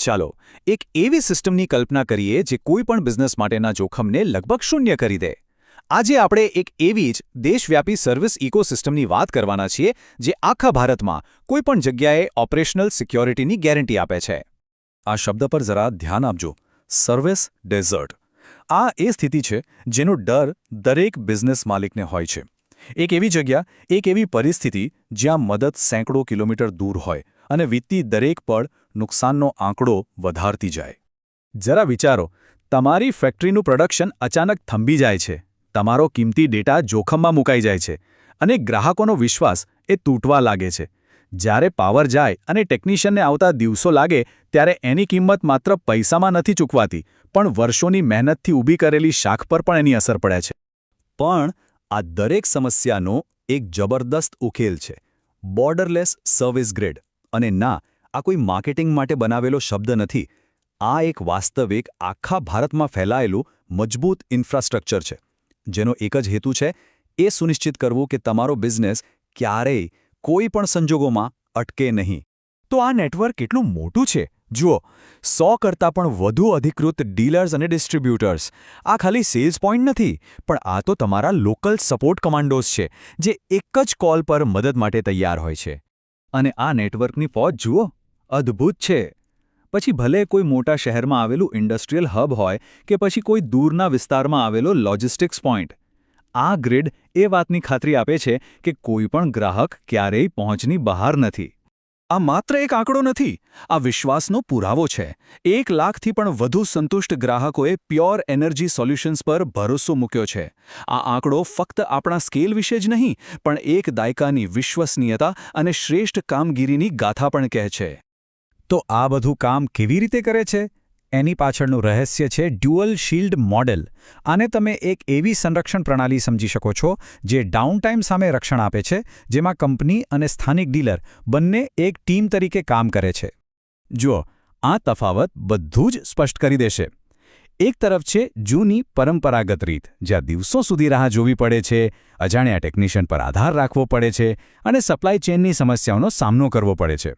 ચાલો એક એવી સિસ્ટમની કલ્પના કરીએ જે કોઈપણ બિઝનેસ માટેના જોખમને લગભગ શૂન્ય કરી દે. આજે આપણે એક એવી જ દેશવ્યાપી સર્વિસ ઇકોસિસ્ટમની વાત કરવાના છીએ જે આખા ભારતમાં કોઈપણ જગ્યાએ ઓપરેશનલ સિક્યોરિટીની ગેરંટી આપે છે. આ શબ્દ પર જરા ધ્યાન આપજો. Service desert. આ એ સ્થિતિ છે જેનો ડર દરેક બિઝનેસ માલિકને હોય છે. એક એવી જગ્યા, એક એવી પરિસ્થિતિ જ્યાં મદદ સેંકડો કિલોમીટર દૂર હોય અને વીતતી દરેક પળ નુકસાનનો આંકડો વધારતી જાય. જરા વિચારો, તમારી ફેક્ટરીનું પ્રોડક્શન અચાનક થંભી જાય છે, તમારો કિંમતી ડેટા જોખમમાં મુકાઈ જાય છે અને ગ્રાહકોનો વિશ્વાસ એ તૂટવા લાગે છે. જ્યારે પાવર જાય અને ટેકનિશિયનને આવતા દિવસો લાગે ત્યારે એની કિંમત માત્ર પૈસામાં નથી ચૂકવાતી, પણ વર્ષોની મહેનતથી ઊભી કરેલી શાખ પર પણ એની અસર પડે છે. પણ આ દરેક સમસ્યાનો એક જબરદસ્ત ઉકેલ છે: બોર્ડરલેસ સર્વિસ ગ્રીડ. અને ના, આ કોઈ માર્કેટિંગ માટે બનાવેલો શબ્દ નથી. આ એક વાસ્તવિક, આખા ભારતમાં ફેલાયેલું મજબૂત ઇન્ફ્રાસ્ટ્રક્ચર છે, જેનો એક જ હેતુ છે એ સુનિશ્ચિત કરવું કે તમારો બિઝનેસ ક્યારેય કોઈ પણ સંજોગોમાં અટકે નહીં. તો આ નેટવર્ક કેટલું મોટું છે? જુઓ, 100 કરતાં પણ વધુ અધિકૃત ડીલર્સ અને ડિસ્ટ્રીબ્યુટર્સ. આ ખાલી સેલ્સ પોઈન્ટ નથી, પણ આ તો તમારા લોકલ સપોર્ટ કમાન્ડોઝ છે, જે એક જ કોલ પર મદદ માટે તૈયાર હોય છે. અને આ નેટવર્કની પહોંચ જુઓ, અદ્ભુત છે. પછી ભલે કોઈ મોટા શહેરમાં આવેલું ઇન્ડસ્ટ્રીયલ હબ હોય કે પછી કોઈ દૂરના વિસ્તારમાં આવેલો લોજિસ્ટિક્સ પોઈન્ટ, આ ગ્રીડ એ વાતની ખાતરી આપે છે કે કોઈપણ ગ્રાહક ક્યારેય પહોંચની બહાર નથી. આ માત્ર એક આંકડો નથી, આ વિશ્વાસનો પુરાવો છે. 1 લાખથી પણ વધુ સંતુષ્ટ ગ્રાહકોએ પ્યોર એનર્જી સોલ્યુશન્સ પર ભરોસો મૂક્યો છે. આ આંકડો ફક્ત આપણા સ્કેલ વિશે જ નહીં, પણ એક દાયકાની વિશ્વસનીયતા અને શ્રેષ્ઠ કામગીરીની ગાથા પણ કહે છે. તો આ બધું કામ કેવી રીતે કરે છે? એની પાછળનું રહસ્ય છે ડ્યુઅલ શિલ્ડ મોડેલ. આને તમે એક એવી સંરક્ષણ પ્રણાલી સમજી શકો છો જે ડાઉનટાઇમ સામે રક્ષણ આપે છે, જેમાં કંપની અને સ્થાનિક ડીલર બંને એક ટીમ તરીકે કામ કરે છે. જુઓ, આ તફાવત બધું જ સ્પષ્ટ કરી દેશે. એક તરફ છે જૂની પરંપરાગત રીત, જ્યાં દિવસો સુધી રાહ જોવી પડે છે, અજાણ્યા ટેકનિશિયન પર આધાર રાખવો પડે છે અને સપ્લાય ચેનની સમસ્યાઓનો સામનો કરવો પડે છે.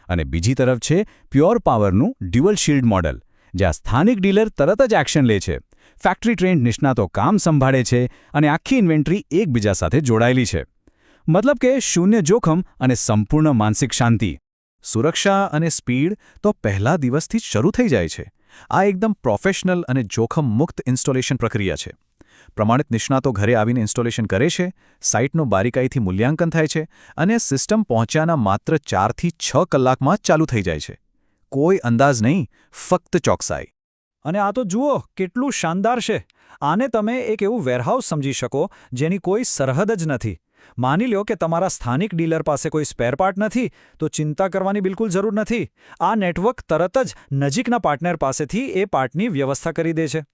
અને બીજી તરફ છે પ્યોર પાવરનું ડ્યુઅલ શિલ્ડ મોડેલ, જ્યાં સ્થાનિક ડીલર તરત જ એક્શન લે છે, ફેક્ટરી ટ્રેન્ડ નિષ્ણાતો કામ સંભાળે છે અને આખી ઇન્વેન્ટરી એકબીજા સાથે જોડાયેલી છે. મતલબ કે શૂન્ય જોખમ અને સંપૂર્ણ માનસિક શાંતિ. સુરક્ષા અને સ્પીડ તો પહેલા દિવસથી જ શરૂ થઈ જાય છે. આ એકદમ પ્રોફેશનલ અને જોખમ મુક્ત ઇન્સ્ટોલેશન પ્રક્રિયા છે. પ્રમાણિત નિષ્ણાતો ઘરે આવીને ઇન્સ્ટોલેશન કરે છે, સાઇટનું બારીકાઈથી મૂલ્યાંકન થાય છે અને સિસ્ટમ પહોંચ્યાના માત્ર 4 થી 6 કલાકમાં જ ચાલુ થઈ જાય છે. કોઈ અંદાજ નહીં, ફક્ત ચોકસાઈ. અને આ તો જુઓ કેટલું શાનદાર છે. આને તમે એક એવું વેરહાઉસ સમજી શકો જેની કોઈ સરહદ જ નથી. માની લો કે તમારા સ્થાનિક ડીલર પાસે કોઈ સ્પેર પાર્ટ નથી, તો ચિંતા કરવાની બિલકુલ જરૂર નથી. આ નેટવર્ક તરત જ નજીકના પાર્ટનર પાસેથી એ પાર્ટની વ્યવસ્થા કરી દે છે.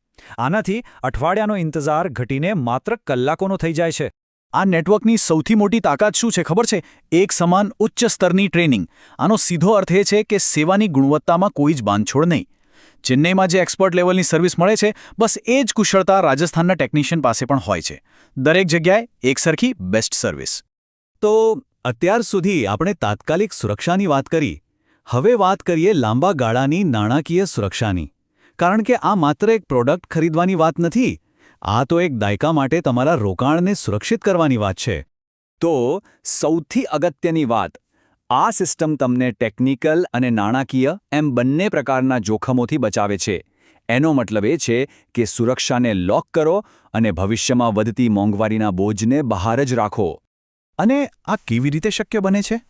આનાથી અઠવાડિયાનો ઇંતજાર ઘટીને માત્ર કલાકોનો થઈ જાય છે. આ નેટવર્કની સૌથી મોટી તાકાત શું છે ખબર છે? એક સમાન ઉચ્ચ સ્તરની ટ્રેનિંગ. આનો સીધો અર્થ એ છે કે સેવાની ગુણવત્તામાં કોઈ જ બાંધછોડ નહીં. ચેન્નઈમાં જે એક્સપર્ટ લેવલની સર્વિસ મળે છે, બસ એ જ કુશળતા રાજસ્થાનના ટેકનિશિયન પાસે પણ હોય છે. દરેક જગ્યાએ એકસરખી બેસ્ટ સર્વિસ. તો અત્યાર સુધી આપણે તાત્કાલિક સુરક્ષાની વાત કરી. હવે વાત કરીએ લાંબા ગાળાની નાણાકીય સુરક્ષાની. કારણ કે આ માત્ર એક પ્રોડક્ટ ખરીદવાની વાત નથી. આ તો એક દાયકા માટે તમારા રોકાણને સુરક્ષિત કરવાની વાત છે. તો સૌથી અગત્યની વાત, આ સિસ્ટમ તમને ટેકનિકલ અને નાણાકીય એમ બંને પ્રકારના જોખમોથી બચાવે છે. એનો મતલબ એ છે કે સુરક્ષાને લોક કરો અને ભવિષ્યમાં વધતી મોંઘવારીના બોજને બહાર જ રાખો. અને આ કેવી રીતે શક્ય બને છે?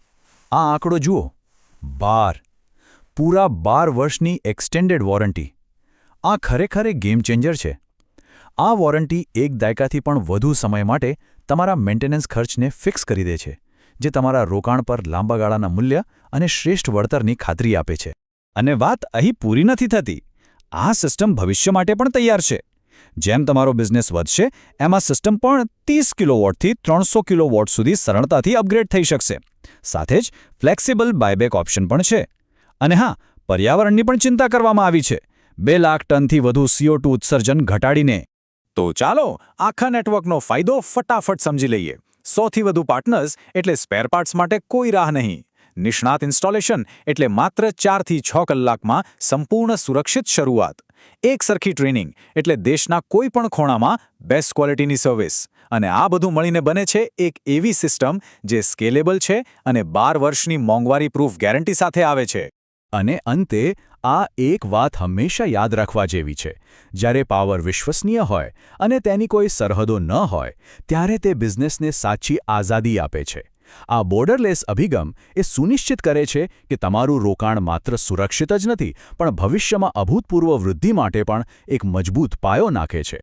આ આંકડો જુઓ, 12. પૂરા 12 વર્ષની એક્સટેન્ડેડ વોરંટી. આ ખરેખર એક ગેમ ચેન્જર છે. આ વોરંટી એક દાયકાથી પણ વધુ સમય માટે તમારા મેન્ટેનન્સ ખર્ચને ફિક્સ કરી દે છે, જે તમારા રોકાણ પર લાંબા ગાળાના મૂલ્ય અને શ્રેષ્ઠ વળતરની ખાતરી આપે છે. અને વાત અહીં પૂરી નથી થતી. આ સિસ્ટમ ભવિષ્ય માટે પણ તૈયાર છે. જેમ તમારો બિઝનેસ વધશે, એમાં સિસ્ટમ પણ 30 કિલોવોટથી 300 કિલોવોટ સુધી સરળતાથી અપગ્રેડ થઈ શકશે. સાથે જ ફ્લેક્સિબલ બાયબેક ઓપ્શન પણ છે. અને હા, પર્યાવરણની પણ ચિંતા કરવામાં આવી છે. 2 લાખ ટનથી વધુ CO2 ઉત્સર્જન ઘટાડીને. તો ચાલો આખા નેટવર્કનો ફાયદો ફટાફટ સમજી લઈએ. 100થી વધુ પાર્ટનર્સ એટલે સ્પેર પાર્ટ્સ માટે કોઈ રાહ નહીં. નિષ્ણાત ઇન્સ્ટોલેશન એટલે માત્ર 4 થી 6 કલાકમાં સંપૂર્ણ સુરક્ષિત શરૂઆત. એક સરખી ટ્રેનિંગ એટલે દેશના કોઈ પણ ખૂણામાં બેસ્ટ ક્વોલિટીની સર્વિસ. અને આ બધું મળીને બને છે એક એવી સિસ્ટમ જે સ્કેલેબલ છે અને 12 વર્ષની મોંઘવારી પ્રૂફ ગેરંટી સાથે આવે છે. અને અંતે આ એક વાત હંમેશા યાદ રાખવા જેવી છે. જ્યારે પાવર વિશ્વસનીય હોય અને તેની કોઈ સરહદો ન હોય ત્યારે તે બિઝનેસને સાચી આઝાદી આપે છે. આ બોર્ડરલેસ અભિગમ એ સુનિશ્ચિત કરે છે કે તમારું રોકાણ માત્ર સુરક્ષિત જ નથી પણ ભવિષ્યમાં અભૂતપૂર્વ વૃદ્ધિ માટે પણ એક મજબૂત પાયો નાખે છે.